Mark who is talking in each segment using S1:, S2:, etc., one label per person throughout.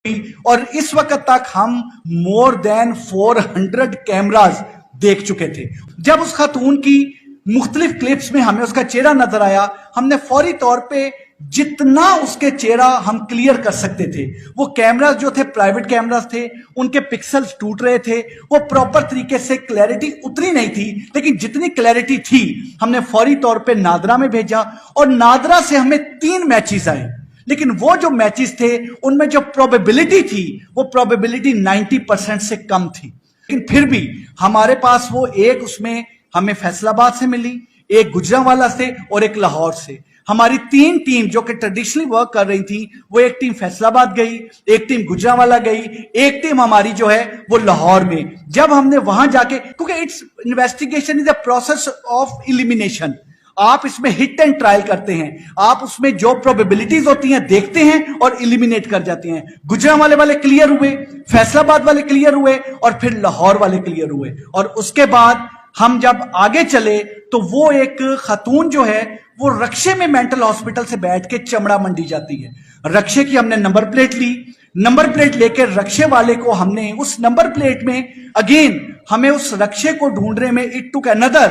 S1: اور اس وقت تک ہم مور دین 400 کیمراز دیکھ چکے تھے. جب اس خاتون کی مختلف کلپس میں ہمیں اس کا چہرہ نظر آیا, ہم نے فوری طور پہ جتنا اس کے چہرہ ہم کلیئر کر سکتے تھے, وہ کیمراز جو تھے پرائیویٹ کیمراز تھے, ان کے پکسلز ٹوٹ رہے تھے, وہ پراپر طریقے سے کلیئرٹی اتنی نہیں تھی, لیکن جتنی کلیئرٹی تھی ہم نے فوری طور پہ نادرا میں بھیجا, اور نادرا سے ہمیں 3 میچز آئے. لیکن وہ جو میچز تھے ان میں جو پروبیبلٹی تھی وہ پروبیبلٹی 90% سے کم تھی. لیکن پھر بھی ہمارے پاس وہ ایک اس میں ہمیں فیصل آباد سے ملی, ایک گجرانوالہ سے اور ایک لاہور سے. ہماری 3 ٹیم جو کہ ٹریڈیشنلی ورک کر رہی تھی, وہ ایک ٹیم فیصل آباد گئی, ایک ٹیم گجرانوالہ گئی, ایک ٹیم ہماری جو ہے وہ لاہور میں. جب ہم نے وہاں جا کے, کیونکہ it's investigation is a process of elimination, آپ اس میں ہٹ اینڈ ٹرائل کرتے ہیں, آپ اس میں جو پروبیبلٹیز ہوتی ہیں دیکھتے ہیں اور ایلیمینیٹ کر جاتے ہیں. گجرانوالے والے کلیئر ہوئے, فیصل آباد والے کلیئر ہوئے, اور پھر لاہور والے کلیئر ہوئے. اور اس کے بعد ہم جب آگے چلے تو وہ ایک خاتون جو ہے وہ رکشے میں مینٹل ہاسپٹل سے بیٹھ کے چمڑا منڈی جاتی ہے. رکشے کی ہم نے نمبر پلیٹ لی, نمبر پلیٹ لے کے رکشے والے کو ہم نے اس نمبر پلیٹ میں اگین ہمیں اس رکشے کو ڈھونڈنے میں it took another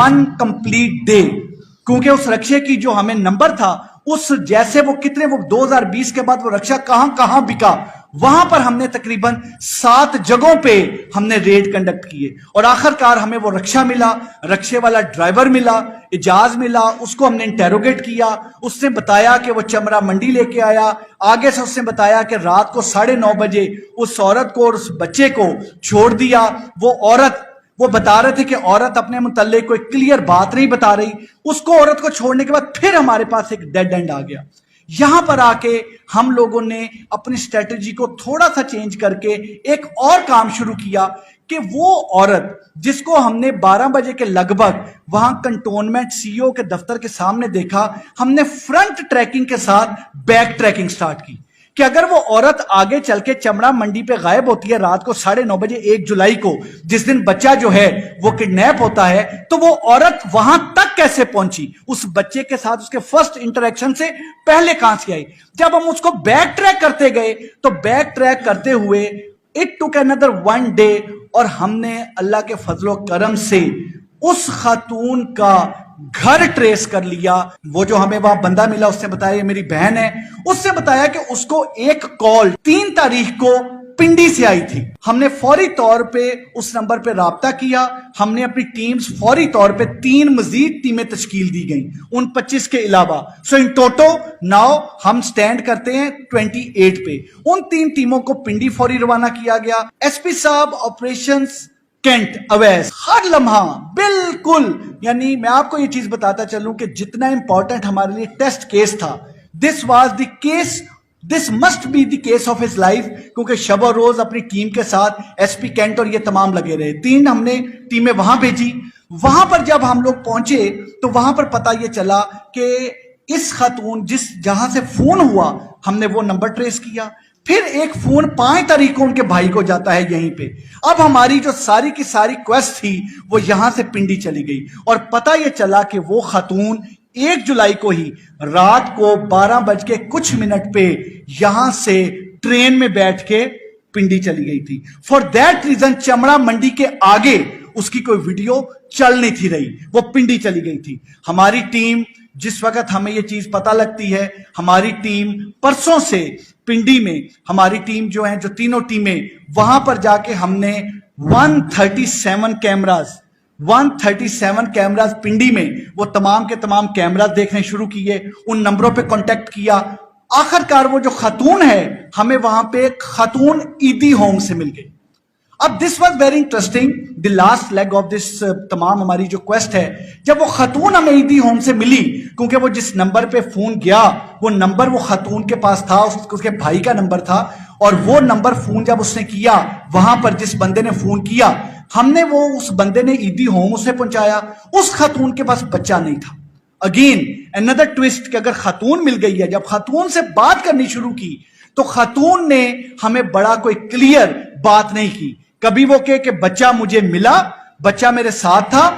S1: 1 complete day, کیونکہ اس رکشے کی جو ہمیں نمبر تھا اس جیسے وہ 2020 کے بعد وہ رکشہ کہاں بکا, وہاں پر ہم نے تقریباً 7 جگہوں پہ ہم نے ریڈ کنڈکٹ کیے, اور آخر کار ہمیں وہ رکشہ ملا, رکشے والا ڈرائیور ملا, اجاز ملا. اس کو ہم نے انٹیروگیٹ کیا, اس نے بتایا کہ وہ چمڑا منڈی لے کے آیا. آگے سے اس نے بتایا کہ رات کو 9:30 بجے اس عورت کو اور اس بچے کو چھوڑ دیا. وہ بتا رہے تھے کہ عورت اپنے متعلق کوئی کلیئر بات نہیں بتا رہی. اس کو عورت کو چھوڑنے کے بعد پھر ہمارے پاس ایک ڈیڈ اینڈ آ گیا. یہاں پر آ کے ہم لوگوں نے اپنی اسٹریٹجی کو تھوڑا سا چینج کر کے ایک اور کام شروع کیا کہ وہ عورت جس کو ہم نے 12 بجے کے لگ بھگ وہاں کنٹونمنٹ سی او کے دفتر کے سامنے دیکھا, ہم نے فرنٹ ٹریکنگ کے ساتھ بیک ٹریکنگ سٹارٹ کی کہ اگر وہ عورت آگے چل کے چمڑا منڈی پہ غائب ہوتی ہے رات کو 9:30 بجے 1 جولائی کو, جس دن بچہ جو ہے وہ کڈنیپ ہوتا ہے, تو وہ عورت وہاں تک کیسے پہنچی, اس بچے کے ساتھ اس کے فرسٹ انٹریکشن سے پہلے کہاں سے آئی. جب ہم اس کو بیک ٹریک کرتے گئے تو بیک ٹریک کرتے ہوئے اٹ ٹوک another 1 day, اور ہم نے اللہ کے فضل و کرم سے اس خاتون کا گھر ٹریس کر لیا. وہ جو ہمیں وہاں بندہ ملا اس نے بتایا یہ میری بہن ہے, اس نے بتایا کہ اس کو ایک کال 3 تاریخ کو پنڈی سے آئی تھی. ہم نے فوری طور پہ اس نمبر پہ رابطہ کیا, ہم نے اپنی ٹیمز فوری طور پہ 3 مزید ٹیمیں تشکیل دی گئیں ان 25 کے علاوہ. سو ان ٹوٹو ناؤ ہم سٹینڈ کرتے ہیں 28 پہ. ان 3 ٹیموں کو پنڈی فوری روانہ کیا گیا. ایس پی صاحب آپریشنز کینٹ اویس ہر لمحہ بالکل, یعنی میں آپ کو یہ چیز بتاتا چلوں کہ جتنا امپورٹنٹ ہمارے لیے ٹیسٹ کیس تھا, this was the case, this must be the case of his life, کیونکہ شب و روز اپنی ٹیم کے ساتھ ایس پی کینٹ اور یہ تمام لگے رہے. 3 ہم نے ٹیمیں وہاں بھیجی. وہاں پر جب ہم لوگ پہنچے تو وہاں پر پتہ یہ چلا کہ اس خاتون جہاں سے فون ہوا ہم نے وہ نمبر ٹریس کیا. پھر ایک فون 5 تاریخ کو ان کے بھائی کو جاتا ہے یہیں پہ. اب ہماری جو ساری کی ساری کویسٹ تھی وہ یہاں سے پنڈی چلی گئی, اور پتہ یہ چلا کہ وہ خاتون 1 جولائی کو ہی رات کو 12:00 پہ یہاں سے ٹرین میں بیٹھ کے پنڈی چلی گئی تھی. فار دیٹ ریزن چمڑا منڈی کے آگے اس کی کوئی ویڈیو چل نہیں تھی رہی, وہ پنڈی چلی گئی تھی. ہماری ٹیم جس وقت ہمیں یہ چیز پتہ لگتی ہے, ہماری ٹیم پرسوں سے پنڈی میں, ہماری ٹیم جو ہیں جو تینوں ٹیمیں وہاں پر جا کے ہم نے 137 کیمراز پنڈی میں وہ تمام کے تمام کیمراز دیکھنے شروع کیے, ان نمبروں پہ کانٹیکٹ کیا. آخر کار وہ جو خاتون ہے ہمیں وہاں پہ ایک خاتون ایدی ہوم سے مل گئی. اب this was very interesting, the last league of this تمام ہماری جو کویسٹ ہے, جب وہ خاتون ہمیں ایدی ہوم سے ملی, کیونکہ وہ جس نمبر پہ فون گیا وہ نمبر وہ خاتون کے پاس تھا, اس کے بھائی کا نمبر تھا, اور وہ نمبر فون جب اس نے کیا وہاں پر جس بندے نے فون کیا, ہم نے وہ اس بندے نے ایدی ہوم اسے پہنچایا. اس خاتون کے پاس بچہ نہیں تھا. اگین another twist کہ اگر خاتون مل گئی ہے, جب خاتون سے بات کرنی شروع کی تو خاتون نے ہمیں بڑا کوئی کلیئر بات نہیں کی. کبھی وہ کہ بچہ مجھے ملا, بچہ میرے ساتھ تھا,